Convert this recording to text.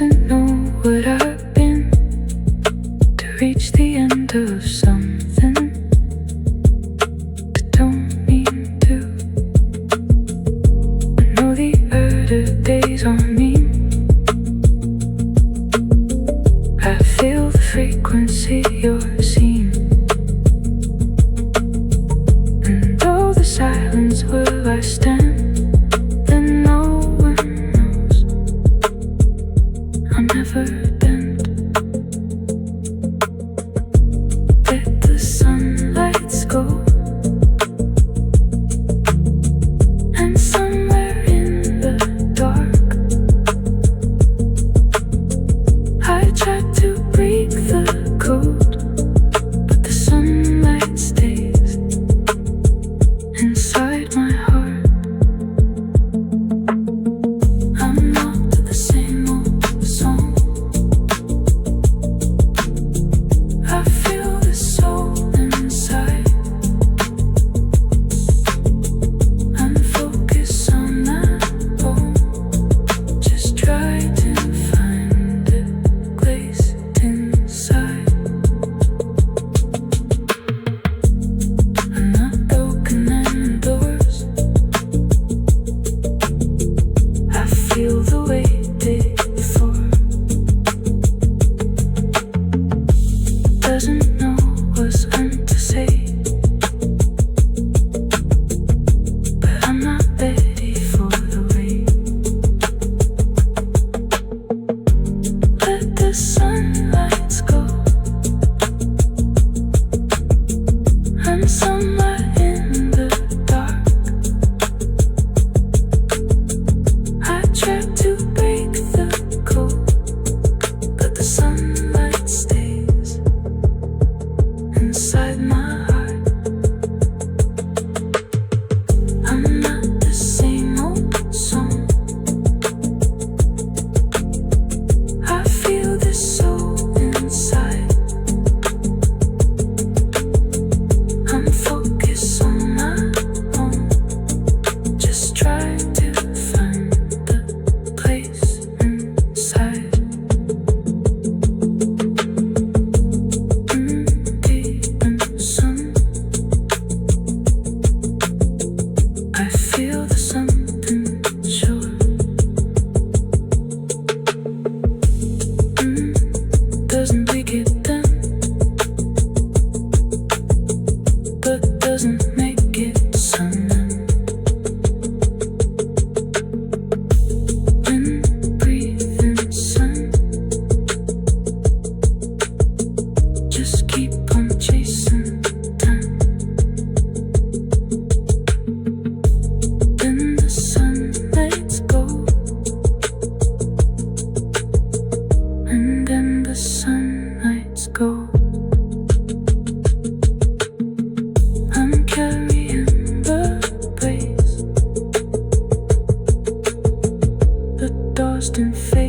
doesn't know what I've been to reach the end of something but don't mean to. I know the earlier days are mean. I feel the frequency you're seeing, and all the silence where I stand, then no one knows. I'll never bend. Let the sunlights go, and somewhere in the dark I tried to break the code, but the sunlight stays inside my heart. I'm not the same old song. I feel the soul inside. I'm focused on that home. Just try to find a place inside. I'm not broken indoors. I feel the way before. Doesn't know what's meant to say, but I'm not ready for the rain. Let the sunlights go, and somewhere in the dark I tried to break the code, but the sunlight stays inside my heart. I'm not the same old song. I feel the soul inside. I'm focused on my own. Just try to find the place inside. Deep in the sun, I feel the something sure. Doesn't make it done, but doesn't make it sun. Wind breathing sun, just keep on chasing time. Then the sun lets go, and then the sun lights go. I'm carrying the place, the dust and fate.